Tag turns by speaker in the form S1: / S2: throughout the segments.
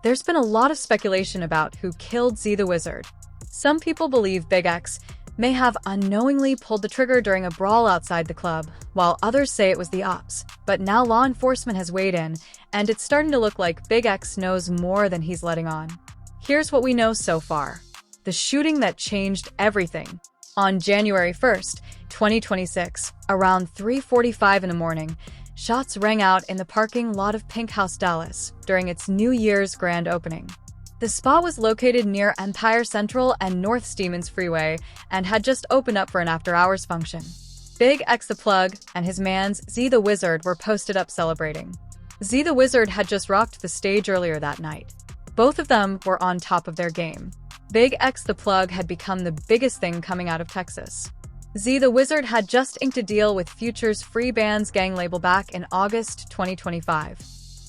S1: There's been a lot of speculation about who killed Z the Wizard. Some people believe Big X may have unknowingly pulled the trigger during a brawl outside the club, while others say it was the Opps. But now law enforcement has weighed in, and it's starting to look like Big X knows more than he's letting on. Here's what we know so far. The shooting that changed everything. On January 1st, 2026, around 3:45 in the morning, shots rang out in the parking lot of Pink House Dallas during its New Year's grand opening. The spot was located near Empire Central and North Stevens Freeway and had just opened up for an after-hours function. BigXThaPlug and his mans Z the Wizard were posted up celebrating. Z the Wizard had just rocked the stage earlier that night. Both of them were on top of their game. BigXThaPlug had become the biggest thing coming out of Texas. Z the Wizard had just inked a deal with Future's Free Bands gang label back in August 2025.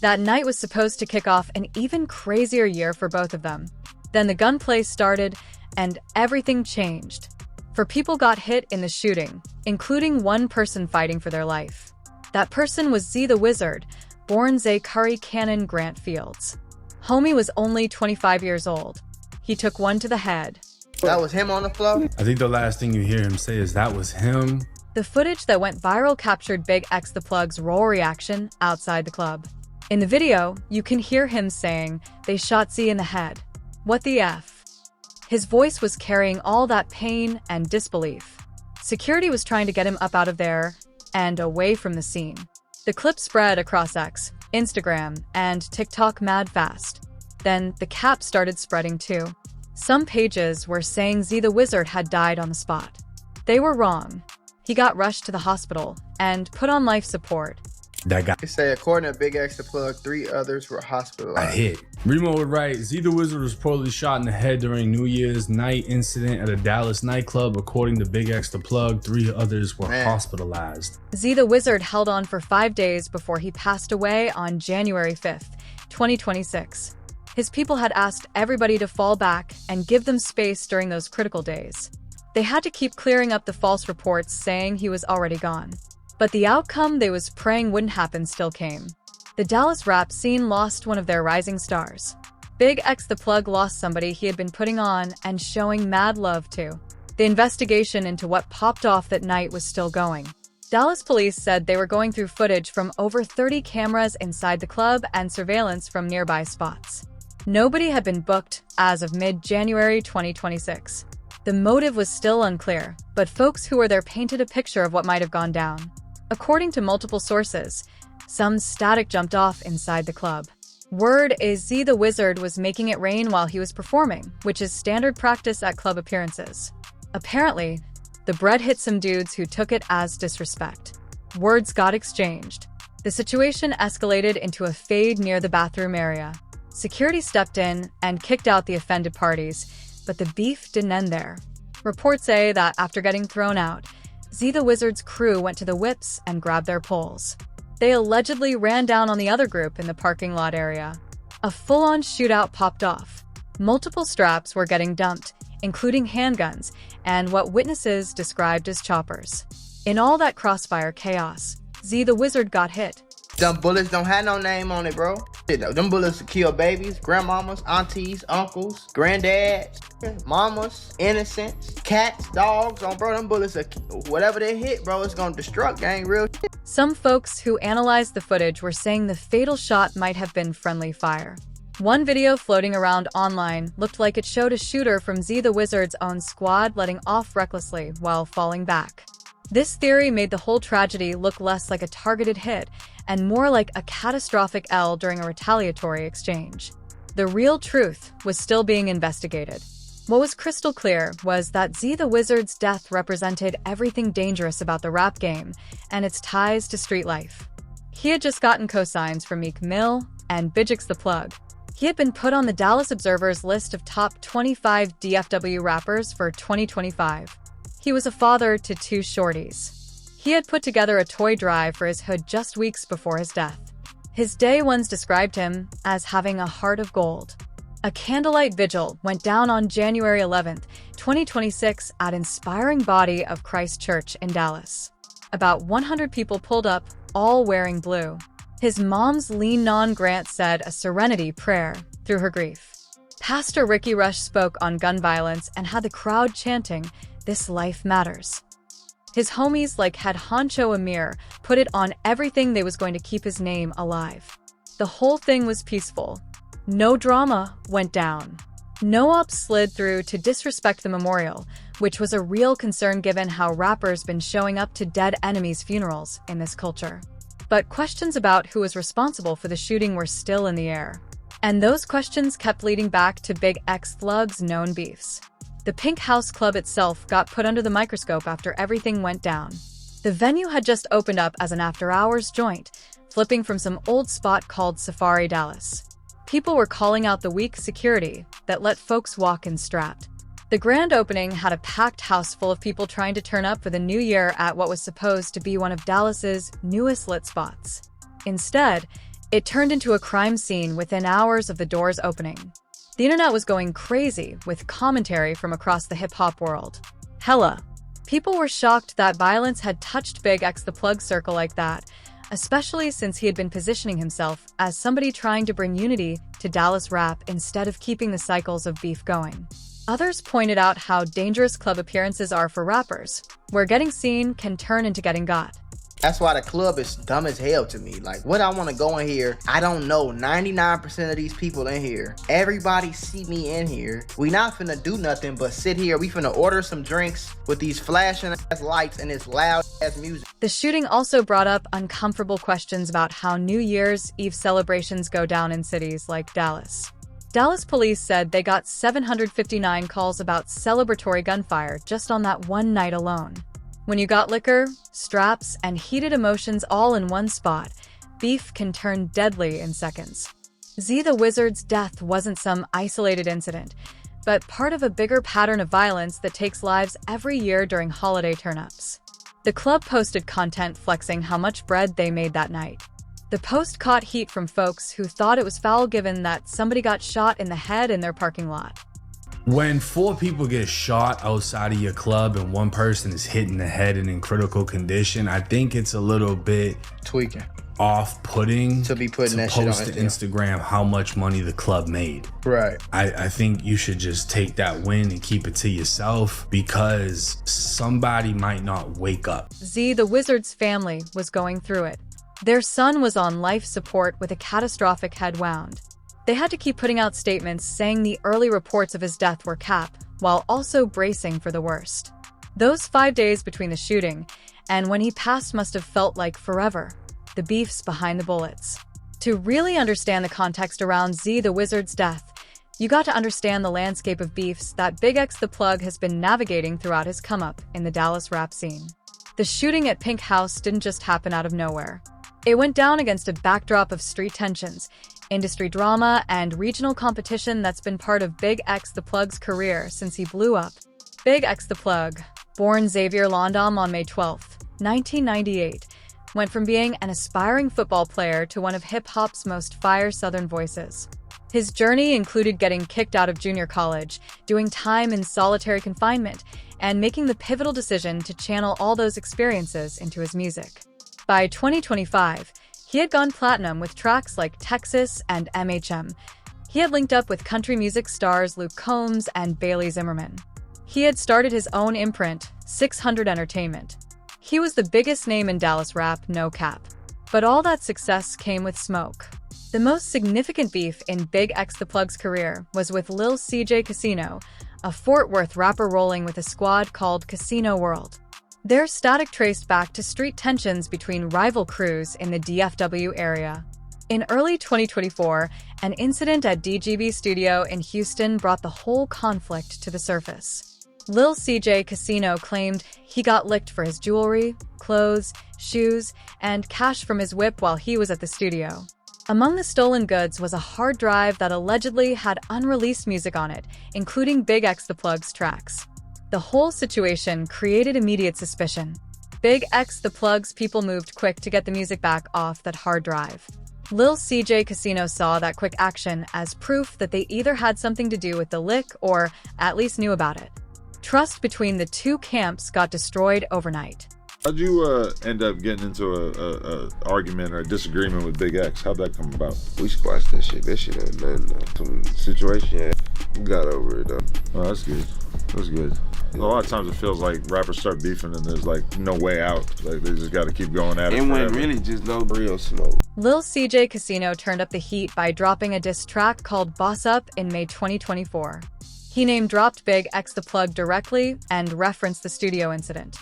S1: That night was supposed to kick off an even crazier year for both of them. Then the gunplay started, and everything changed. 4 people got hit in the shooting, including one person fighting for their life. That person was Z the Wizard, born Zay Curry Cannon Grant Fields. Homie was only 25 years old. He took one to the head.
S2: That was him on the floor?
S3: I think the last thing you hear him say is that was him.
S1: The footage that went viral captured BigXThaPlug's raw reaction outside the club. In the video, you can hear him saying, "They shot Z in the head. What the F?" His voice was carrying all that pain and disbelief. Security was trying to get him up out of there and away from the scene. The clip spread across X, Instagram, and TikTok mad fast. Then the cap started spreading too. Some pages were saying Z the Wizard had died on the spot. They were wrong. He got rushed to the hospital and put on life support.
S3: That guy.
S2: They say, according to BigXThaPlug, 3 others were hospitalized.
S3: I hit. Remo would write, Z the Wizard was reportedly shot in the head during New Year's night incident at a Dallas nightclub. According to BigXThaPlug, 3 others were hospitalized.
S1: Z the Wizard held on for 5 days before he passed away on January 5th, 2026. His people had asked everybody to fall back and give them space during those critical days. They had to keep clearing up the false reports saying he was already gone. But the outcome they was praying wouldn't happen still came. The Dallas rap scene lost one of their rising stars. BigXThaPlug lost somebody he had been putting on and showing mad love to. The investigation into what popped off that night was still going. Dallas police said they were going through footage from over 30 cameras inside the club and surveillance from nearby spots. Nobody had been booked as of mid-January 2026. The motive was still unclear, but folks who were there painted a picture of what might have gone down. According to multiple sources, some static jumped off inside the club. Word is Z the Wizard was making it rain while he was performing, which is standard practice at club appearances. Apparently, the bread hit some dudes who took it as disrespect. Words got exchanged. The situation escalated into a fade near the bathroom area. Security stepped in and kicked out the offended parties, but the beef didn't end there. Reports say that after getting thrown out, Z the Wizard's crew went to the whips and grabbed their poles. They allegedly ran down on the other group in the parking lot area. A full-on shootout popped off. Multiple straps were getting dumped, including handguns and what witnesses described as choppers. In all that crossfire chaos, Z the Wizard got hit.
S2: Them bullets don't have no name on it, bro. Them bullets kill babies, grandmamas, aunties, uncles, granddads, mamas, innocents, cats, dogs. Bro, them bullets are whatever they hit, bro, it's gonna destruct, gang, real shit.
S1: Some folks who analyzed the footage were saying the fatal shot might have been friendly fire. One video floating around online looked like it showed a shooter from Z the Wizard's own squad letting off recklessly while falling back. This theory made the whole tragedy look less like a targeted hit and more like a catastrophic L during a retaliatory exchange. The real truth was still being investigated. What was crystal clear was that Z the Wizard's death represented everything dangerous about the rap game and its ties to street life. He had just gotten cosigns from Meek Mill and BigXThaPlug. He had been put on the Dallas Observer's list of top 25 DFW rappers for 2025. He was a father to 2 shorties. He had put together a toy drive for his hood just weeks before his death. His day ones described him as having a heart of gold. A candlelight vigil went down on January 11th, 2026 at Inspiring Body of Christ Church in Dallas. About 100 people pulled up, all wearing blue. His mom's lean non Grant said a serenity prayer through her grief. Pastor Ricky Rush spoke on gun violence and had the crowd chanting, "This life matters." His homies like head honcho Amir put it on everything they was going to keep his name alive. The whole thing was peaceful. No drama went down. No Opps slid through to disrespect the memorial, which was a real concern given how rappers been showing up to dead enemies' funerals in this culture. But questions about who was responsible for the shooting were still in the air. And those questions kept leading back to BigXThaPlug's known beefs. The Pink House Club itself got put under the microscope after everything went down. The venue had just opened up as an after-hours joint, flipping from some old spot called Safari Dallas. People were calling out the weak security that let folks walk in strapped. The grand opening had a packed house full of people trying to turn up for the new year at what was supposed to be one of Dallas's newest lit spots. Instead, it turned into a crime scene within hours of the doors opening. The internet was going crazy with commentary from across the hip-hop world. Hella. People were shocked that violence had touched BigXThaPlug's circle like that, especially since he had been positioning himself as somebody trying to bring unity to Dallas rap instead of keeping the cycles of beef going. Others pointed out how dangerous club appearances are for rappers, where getting seen can turn into getting got.
S2: That's why the club is dumb as hell to me. Like, what I want to go in here, I don't know. 99% of these people in here, everybody see me in here. We not finna do nothing but sit here. We finna order some drinks with these flashing ass lights and this loud ass music.
S1: The shooting also brought up uncomfortable questions about how New Year's Eve celebrations go down in cities like Dallas. Dallas police said they got 759 calls about celebratory gunfire just on that one night alone. When you got liquor, straps, and heated emotions all in one spot, beef can turn deadly in seconds. Z the Wizard's death wasn't some isolated incident, but part of a bigger pattern of violence that takes lives every year during holiday turn-ups. The club posted content flexing how much bread they made that night. The post caught heat from folks who thought it was foul given that somebody got shot in the head in their parking lot.
S3: When 4 people get shot outside of your club and one person is hit in the head and in critical condition, I think it's a little bit
S2: Tweaking.
S3: off-putting
S2: To be putting that shit on
S3: post to Instagram how much money the club made.
S2: Right.
S3: I think you should just take that win and keep it to yourself because somebody might not wake up.
S1: Z the Wizard's family was going through it. Their son was on life support with a catastrophic head wound. They had to keep putting out statements saying the early reports of his death were cap, while also bracing for the worst. Those 5 days between the shooting and when he passed must have felt like forever. The beefs behind the bullets. To really understand the context around Z the Wizard's death, you got to understand the landscape of beefs that BigXThaPlug has been navigating throughout his come-up in the Dallas rap scene. The shooting at Pink House didn't just happen out of nowhere. It went down against a backdrop of street tensions, industry drama, and regional competition that's been part of BigXThaPlug's career since he blew up. BigXThaPlug, born Xavier Londom on May 12, 1998, went from being an aspiring football player to one of hip-hop's most fire Southern voices. His journey included getting kicked out of junior college, doing time in solitary confinement, and making the pivotal decision to channel all those experiences into his music. By 2025, he had gone platinum with tracks like Texas and MHM. He had linked up with country music stars Luke Combs and Bailey Zimmerman. He had started his own imprint, 600 Entertainment. He was the biggest name in Dallas rap, no cap. But all that success came with smoke. The most significant beef in BigXThaPlug's career was with Lil CJ Casino, a Fort Worth rapper rolling with a squad called Casino World. Their static traced back to street tensions between rival crews in the DFW area. In early 2024, an incident at DGB Studio in Houston brought the whole conflict to the surface. Lil CJ Casino claimed he got licked for his jewelry, clothes, shoes, and cash from his whip while he was at the studio. Among the stolen goods was a hard drive that allegedly had unreleased music on it, including BigXThaPlug's tracks. The whole situation created immediate suspicion. BigXThaPlug's people moved quick to get the music back off that hard drive. Lil CJ Casino saw that quick action as proof that they either had something to do with the lick or at least knew about it. Trust between the two camps got destroyed overnight.
S4: How'd you end up getting into a argument or a disagreement with Big X? How'd that come about?
S5: We squashed that shit. That shit ain't nothing. Some situation. We got over it though.
S4: Oh, that's good. That's good. A lot of times it feels like rappers start beefing and there's like no way out. Like they just got to keep going at it.
S5: And when really just no real smoke.
S1: Lil CJ Casino turned up the heat by dropping a diss track called Boss Up in May 2024. He name-dropped BigXThaPlug directly and referenced the studio incident.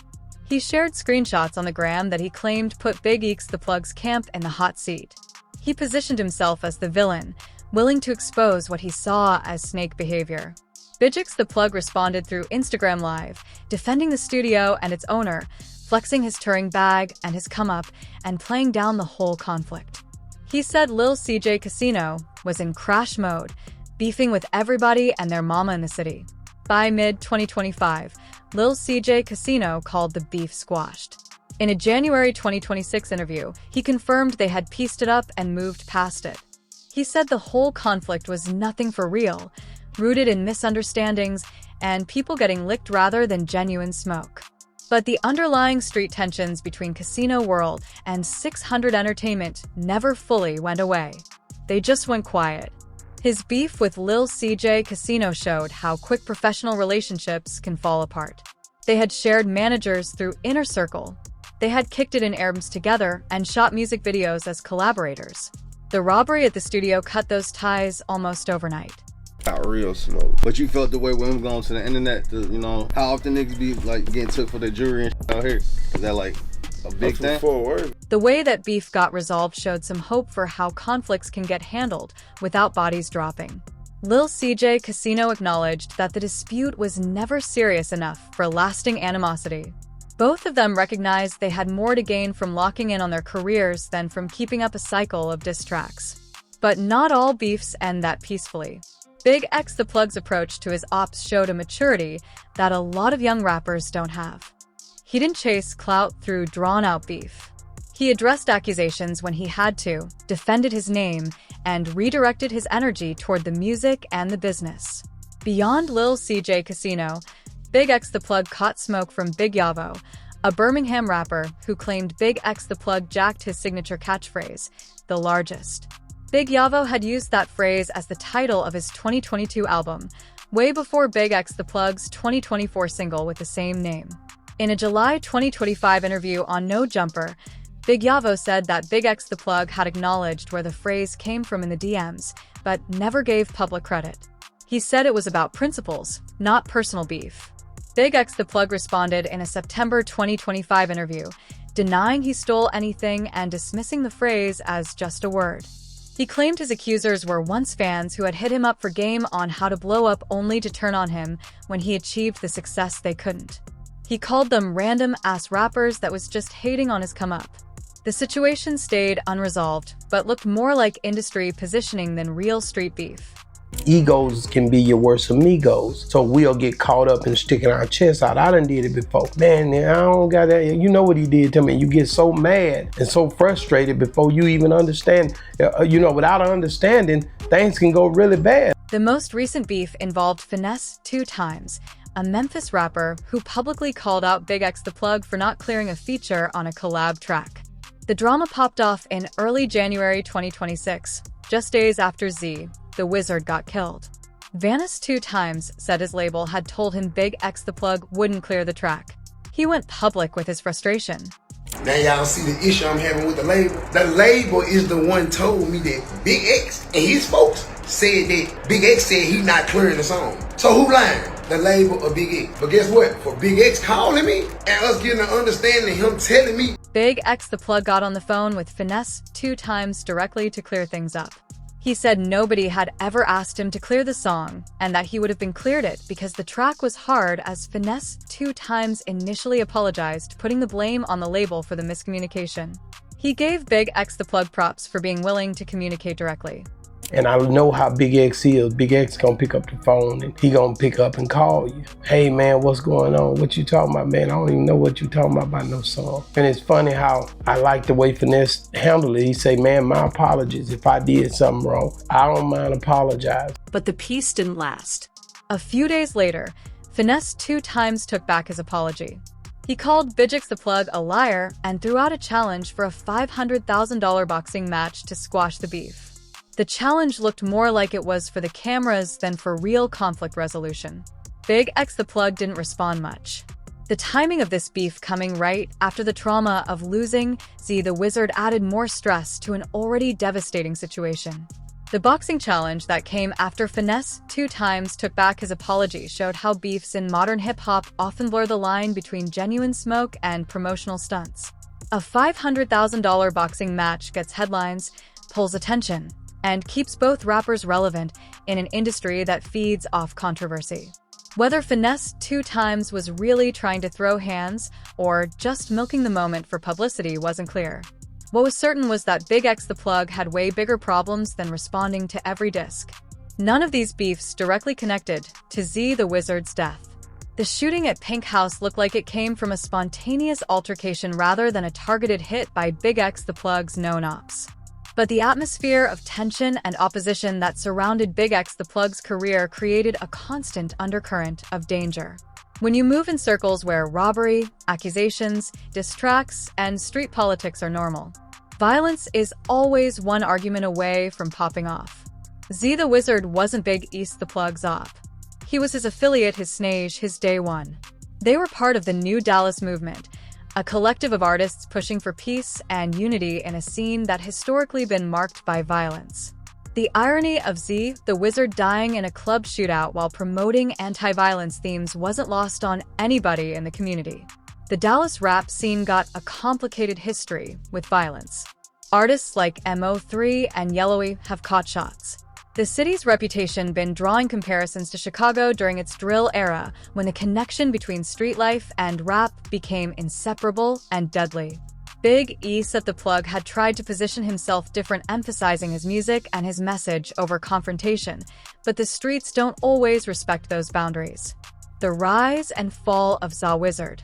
S1: He shared screenshots on the gram that he claimed put BigXThaPlug's camp in the hot seat. He positioned himself as the villain, willing to expose what he saw as snake behavior. BigXThaPlug responded through Instagram Live, defending the studio and its owner, flexing his touring bag and his come-up, and playing down the whole conflict. He said Lil CJ Casino was in crash mode, beefing with everybody and their mama in the city. By mid-2025, Lil CJ Casino called the beef squashed. In a January 2026 interview, he confirmed they had pieced it up and moved past it. He said the whole conflict was nothing for real, rooted in misunderstandings and people getting licked rather than genuine smoke. But the underlying street tensions between Casino World and 600 Entertainment never fully went away. They just went quiet. His beef with Lil CJ Casino showed how quick professional relationships can fall apart. They had shared managers through Inner Circle. They had kicked it in Airbnbs together and shot music videos as collaborators. The robbery at the studio cut those ties almost overnight.
S5: Not real smoke. But you felt the way with him going to the internet, you know, how often niggas be like getting took for their jewelry and shit out here? Is that like a big thing?
S1: The way that beef got resolved showed some hope for how conflicts can get handled without bodies dropping. Lil CJ Casino acknowledged that the dispute was never serious enough for lasting animosity. Both of them recognized they had more to gain from locking in on their careers than from keeping up a cycle of diss tracks. But not all beefs end that peacefully. BigXThaPlug's approach to his Opps showed a maturity that a lot of young rappers don't have. He didn't chase clout through drawn-out beef. He addressed accusations when he had to, defended his name, and redirected his energy toward the music and the business. Beyond Lil CJ Casino, BigXThaPlug caught smoke from Big Yavo, a Birmingham rapper who claimed BigXThaPlug jacked his signature catchphrase, "the largest." Big Yavo had used that phrase as the title of his 2022 album, way before BigXThaPlug's 2024 single with the same name. In a July 2025 interview on No Jumper, Big Yavo said that BigXThaPlug had acknowledged where the phrase came from in the DMs, but never gave public credit. He said it was about principles, not personal beef. BigXThaPlug responded in a September 2025 interview, denying he stole anything and dismissing the phrase as just a word. He claimed his accusers were once fans who had hit him up for game on how to blow up only to turn on him when he achieved the success they couldn't. He called them random-ass rappers that was just hating on his come-up. The situation stayed unresolved, but looked more like industry positioning than real street beef.
S6: Egos can be your worst amigos. So we'll get caught up in sticking our chests out. I done did it before. Man, I don't got that. You know what he did to me. You get so mad and so frustrated before you even understand. Without understanding, things can go really bad.
S1: The most recent beef involved Finesse 2 Times, a Memphis rapper who publicly called out BigXThaPlug for not clearing a feature on a collab track. The drama popped off in early January 2026, just days after Z, the Wizard, got killed. Finesse 2 Times said his label had told him BigXThaPlug wouldn't clear the track. He went public with his frustration.
S7: Now y'all see the issue I'm having with the label. The label is the one told me that Big X and his folks said that Big X said he not clearing the song. So who lying? The label or Big X? But guess what? For Big X calling me and us getting an understanding, him telling me.
S1: BigXThaPlug got on the phone with Finesse 2 Times directly to clear things up. He said nobody had ever asked him to clear the song, and that he would have been cleared it because the track was hard, as Finesse 2 Times initially apologized, putting the blame on the label for the miscommunication. He gave BigXThaPlug props for being willing to communicate directly.
S6: And I know how Big X is. Big X gonna pick up the phone and he gonna pick up and call you. Hey man, what's going on? What you talking about, man? I don't even know what you talking about no song. And it's funny how I like the way Finesse handled it. He say, man, my apologies if I did something wrong. I don't mind apologizing.
S8: But the peace didn't last.
S1: A few days later, Finesse 2 Times took back his apology. He called BigXThaPlug a liar and threw out a challenge for a $500,000 boxing match to squash the beef. The challenge looked more like it was for the cameras than for real conflict resolution. BigXThaPlug didn't respond much. The timing of this beef coming right after the trauma of losing Z the Wizard added more stress to an already devastating situation. The boxing challenge that came after Finesse 2 times took back his apology showed how beefs in modern hip-hop often blur the line between genuine smoke and promotional stunts. A $500,000 boxing match gets headlines, pulls attention, and keeps both rappers relevant in an industry that feeds off controversy. Whether Finesse 2 times was really trying to throw hands or just milking the moment for publicity wasn't clear. What was certain was that BigXThaPlug had way bigger problems than responding to every disc. None of these beefs directly connected to Z the Wizard's death. The shooting at Pink House looked like it came from a spontaneous altercation rather than a targeted hit by BigXThaPlug's known Opps. But the atmosphere of tension and opposition that surrounded BigXThaPlug's career created a constant undercurrent of danger. When you move in circles where robbery, accusations, diss tracks, and street politics are normal, violence is always one argument away from popping off. Z the Wizard wasn't BigXThaPlug's op. He was his affiliate, his Snage, his day one. They were part of the New Dallas movement, a collective of artists pushing for peace and unity in a scene that historically been marked by violence. The irony of Z the Wizard dying in a club shootout while promoting anti-violence themes wasn't lost on anybody in the community. The Dallas rap scene got a complicated history with violence. Artists like Mo3 and Yellowy have caught shots. The city's reputation been drawing comparisons to Chicago during its drill era, when the connection between street life and rap became inseparable and deadly. BigXThaPlug had tried to position himself different, emphasizing his music and his message over confrontation, but the streets don't always respect those boundaries. The rise and fall of Z Wizard.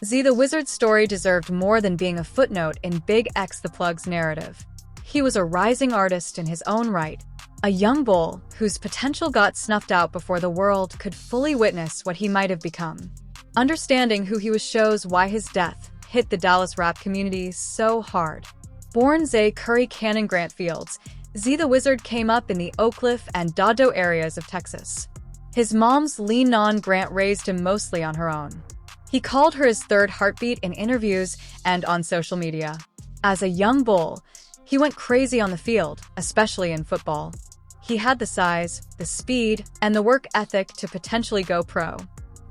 S1: Z the Wizard's story deserved more than being a footnote in BigXThaPlug's narrative. He was a rising artist in his own right, a young bull whose potential got snuffed out before the world could fully witness what he might have become. Understanding who he was shows why his death hit the Dallas rap community so hard. Born Zay Curry Cannon Grant Fields, Z the Wizard came up in the Oak Cliff and Doddo areas of Texas. His mom's lean non Grant raised him mostly on her own. He called her his third heartbeat in interviews and on social media. As a young bull, he went crazy on the field, especially in football. He had the size, the speed, and the work ethic to potentially go pro.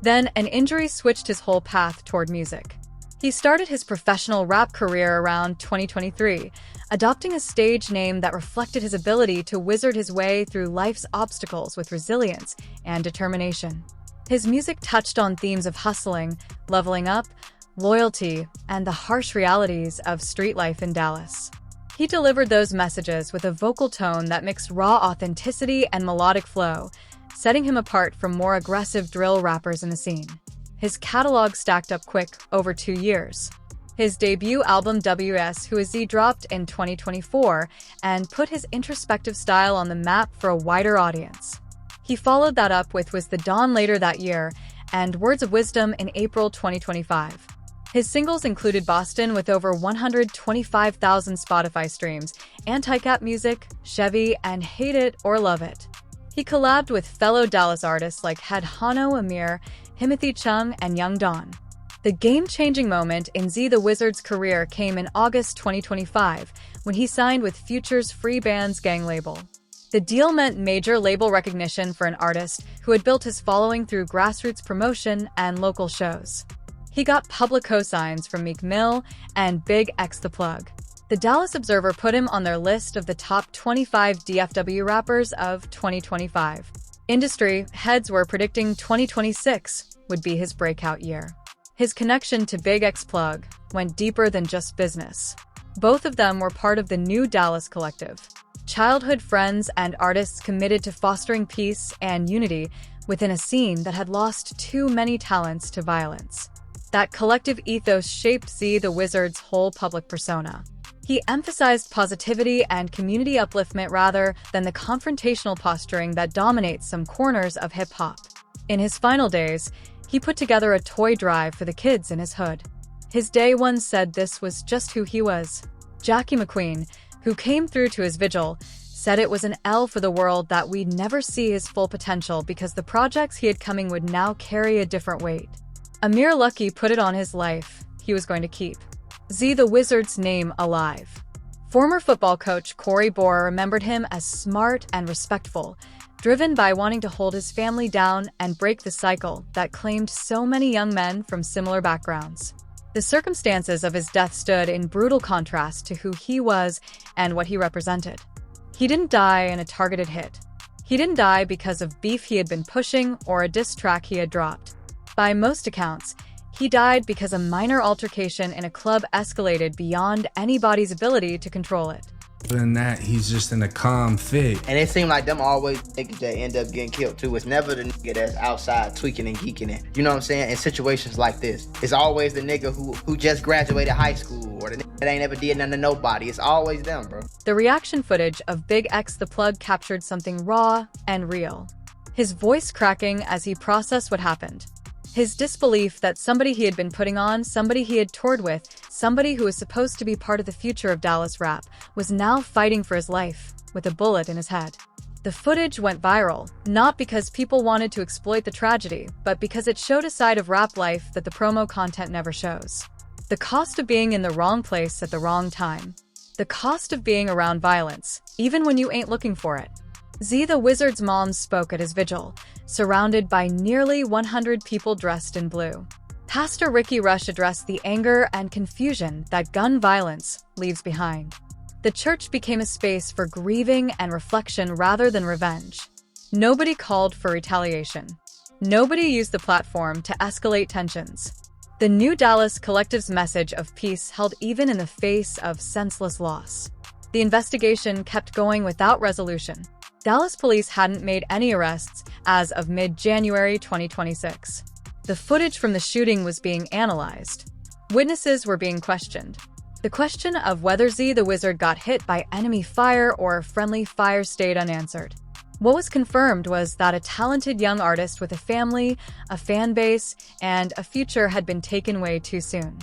S1: Then an injury switched his whole path toward music. He started his professional rap career around 2023, adopting a stage name that reflected his ability to wizard his way through life's obstacles with resilience and determination. His music touched on themes of hustling, leveling up, loyalty, and the harsh realities of street life in Dallas. He delivered those messages with a vocal tone that mixed raw authenticity and melodic flow, setting him apart from more aggressive drill rappers in the scene. His catalog stacked up quick over 2 years. His debut album WS Who Is Z dropped in 2024 and put his introspective style on the map for a wider audience. He followed that up with Was the Dawn later that year and Words of Wisdom in April 2025. His singles included Boston with over 125,000 Spotify streams, Anti-Cap Music, Chevy, and Hate It or Love It. He collabed with fellow Dallas artists like Head Hano Amir, Himothy Chung, and Young Don. The game-changing moment in Z the Wizard's career came in August 2025 when he signed with Future's Free Bands gang label. The deal meant major label recognition for an artist who had built his following through grassroots promotion and local shows. He got public cosigns from Meek Mill and BigXThaPlug. The Dallas Observer put him on their list of the top 25 DFW rappers of 2025. Industry heads were predicting 2026 would be his breakout year. His connection to BigXThaPlug went deeper than just business. Both of them were part of the New Dallas Collective, childhood friends and artists committed to fostering peace and unity within a scene that had lost too many talents to violence. That collective ethos shaped Z the Wizard's whole public persona. He emphasized positivity and community upliftment rather than the confrontational posturing that dominates some corners of hip-hop. In his final days, He put together a toy drive for the kids in his hood. His day one said this was just who he was. Jackie McQueen, who came through to his vigil, said it was an L for the world that we'd never see his full potential because the projects he had coming would now carry a different weight. Amir Lucky put it on his life he was going to keep Z the Wizard's name alive. Former football coach Corey Bohr remembered him as smart and respectful, driven by wanting to hold his family down and break the cycle that claimed so many young men from similar backgrounds. The circumstances of his death stood in brutal contrast to who he was and what he represented. He didn't die in a targeted hit. He didn't die because of beef he had been pushing or a diss track he had dropped. By most accounts, he died because a minor altercation in a club escalated beyond anybody's ability to control it.
S3: Other than that, he's just in a calm fit.
S2: And it seemed like them always niggas that end up getting killed too. It's never the nigga that's outside tweaking and geeking it. You know what I'm saying? In situations like this, it's always the nigga who just graduated high school or the nigga that ain't ever did nothing to nobody. It's always them, bro.
S1: The reaction footage of BigXThaPlug captured something raw and real. His voice cracking as he processed what happened. His disbelief that somebody he had been putting on, somebody he had toured with, somebody who was supposed to be part of the future of Dallas rap, was now fighting for his life, with a bullet in his head. The footage went viral, not because people wanted to exploit the tragedy, but because it showed a side of rap life that the promo content never shows. The cost of being in the wrong place at the wrong time. The cost of being around violence, even when you ain't looking for it. Z the Wizard's mom spoke at his vigil, surrounded by nearly 100 people dressed in blue. Pastor Ricky Rush addressed the anger and confusion that gun violence leaves behind. The church became a space for grieving and reflection rather than revenge. Nobody called for retaliation. Nobody used the platform to escalate tensions. The New Dallas Collective's message of peace held even in the face of senseless loss. The investigation kept going without resolution. Dallas police hadn't made any arrests as of mid-January 2026. The footage from the shooting was being analyzed. Witnesses were being questioned. The question of whether Z the Wizard got hit by enemy fire or friendly fire stayed unanswered. What was confirmed was that a talented young artist with a family, a fan base, and a future had been taken away too soon.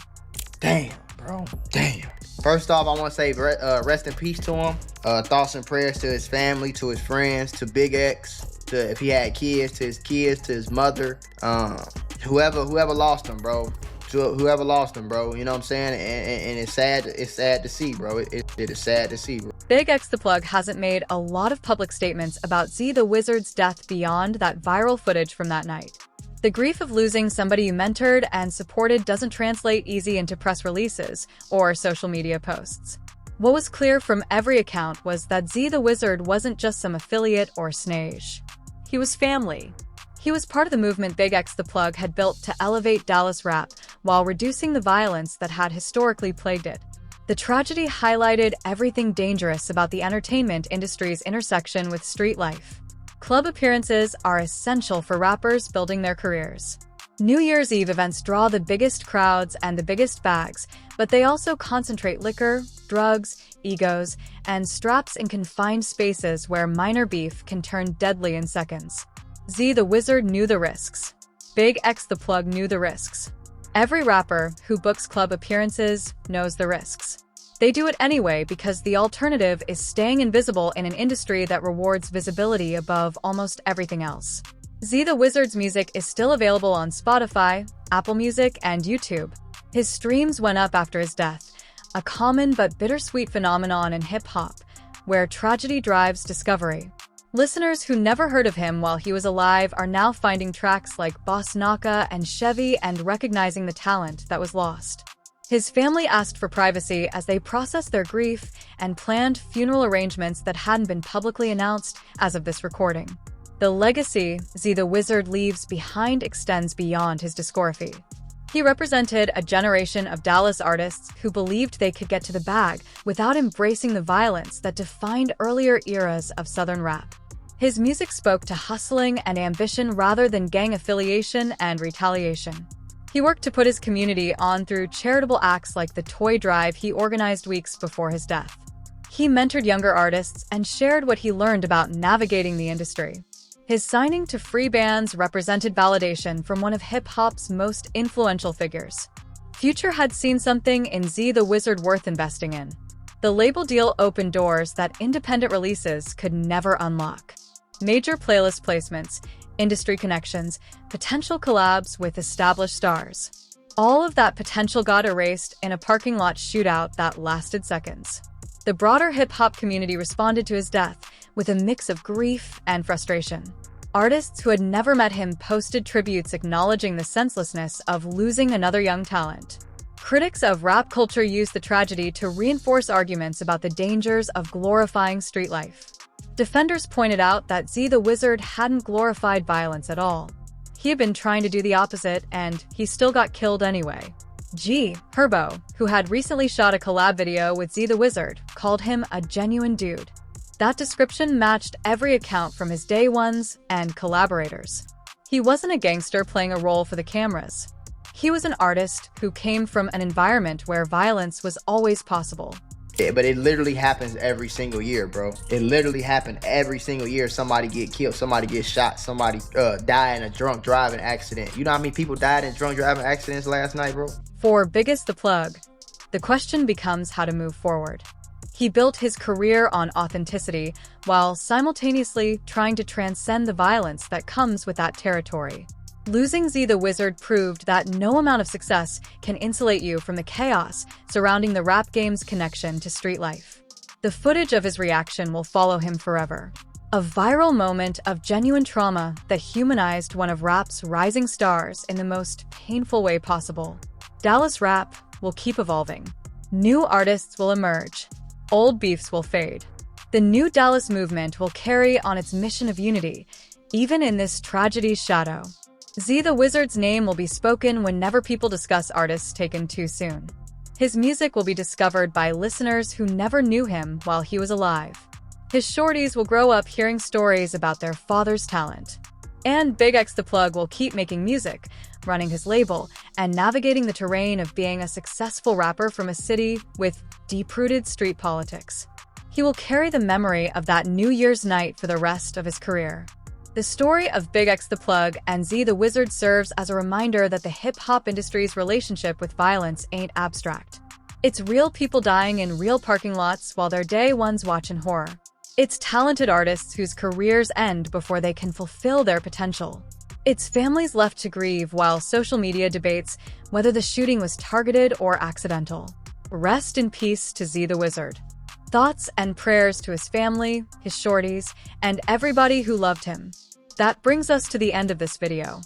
S2: Damn, bro. Damn. First off, I want to say rest in peace to him. Thoughts and prayers to his family, to his friends, to Big X, to if he had kids, to his mother. Whoever lost him, bro. To whoever lost him, bro. You know what I'm saying? And it's sad to see, bro. It is sad to see, bro.
S1: BigXThaPlug hasn't made a lot of public statements about Z the Wizard's death beyond that viral footage from that night. The grief of losing somebody you mentored and supported doesn't translate easy into press releases or social media posts. What was clear from every account was that Z the Wizard wasn't just some affiliate or snage. He was family. He was part of the movement BigXThaPlug had built to elevate Dallas rap while reducing the violence that had historically plagued it. The tragedy highlighted everything dangerous about the entertainment industry's intersection with street life. Club appearances are essential for rappers building their careers. New Year's Eve events draw the biggest crowds and the biggest bags, but they also concentrate liquor, drugs, egos, and straps in confined spaces where minor beef can turn deadly in seconds. Z the Wizard knew the risks. BigXThaPlug knew the risks. Every rapper who books club appearances knows the risks. They do it anyway because the alternative is staying invisible in an industry that rewards visibility above almost everything else. Z the Wizard's music is still available on Spotify, Apple Music, and YouTube. His streams went up after his death, a common but bittersweet phenomenon in hip-hop, where tragedy drives discovery. Listeners who never heard of him while he was alive are now finding tracks like Boss Naka and Chevy and recognizing the talent that was lost. His family asked for privacy as they processed their grief and planned funeral arrangements that hadn't been publicly announced as of this recording. The legacy Z the Wizard leaves behind extends beyond his discography. He represented a generation of Dallas artists who believed they could get to the bag without embracing the violence that defined earlier eras of Southern rap. His music spoke to hustling and ambition rather than gang affiliation and retaliation. He worked to put his community on through charitable acts like the toy drive he organized weeks before his death. He mentored younger artists and shared what he learned about navigating the industry. His signing to free bands represented validation from one of hip-hop's most influential figures. Future had seen something in Z the Wizard worth investing in. The label deal opened doors that independent releases could never unlock. Major playlist placements, industry connections, potential collabs with established stars. All of that potential got erased in a parking lot shootout that lasted seconds. The broader hip-hop community responded to his death with a mix of grief and frustration. Artists who had never met him posted tributes acknowledging the senselessness of losing another young talent. Critics of rap culture used the tragedy to reinforce arguments about the dangers of glorifying street life. Defenders pointed out that Z the Wizard hadn't glorified violence at all. He had been trying to do the opposite, and he still got killed anyway. Herbo, who had recently shot a collab video with Z the Wizard, called him a genuine dude. That description matched every account from his day ones and collaborators. He wasn't a gangster playing a role for the cameras. He was an artist who came from an environment where violence was always possible.
S2: Yeah, but it literally happens every single year, bro. It literally happened every single year. Somebody get killed, somebody get shot, somebody die in a drunk driving accident. You know how many people died in drunk driving accidents last night, bro?
S1: For BigXThaPlug, the question becomes how to move forward. He built his career on authenticity while simultaneously trying to transcend the violence that comes with that territory. Losing Z the Wizard proved that no amount of success can insulate you from the chaos surrounding the rap game's connection to street life. The footage of his reaction will follow him forever. A viral moment of genuine trauma that humanized one of rap's rising stars in the most painful way possible. Dallas rap will keep evolving. New artists will emerge. Old beefs will fade. The new Dallas movement will carry on its mission of unity, even in this tragedy's shadow. Z the Wizard's name will be spoken whenever people discuss artists taken too soon. His music will be discovered by listeners who never knew him while he was alive. His shorties will grow up hearing stories about their father's talent. And BigXThaPlug will keep making music, running his label, and navigating the terrain of being a successful rapper from a city with deep-rooted street politics. He will carry the memory of that New Year's night for the rest of his career. The story of BigXThaPlug and Z the Wizard serves as a reminder that the hip-hop industry's relationship with violence ain't abstract. It's real people dying in real parking lots while their day ones watch in horror. It's talented artists whose careers end before they can fulfill their potential. It's families left to grieve while social media debates whether the shooting was targeted or accidental. Rest in peace to Z the Wizard. Thoughts and prayers to his family, his shorties, and everybody who loved him. That brings us to the end of this video.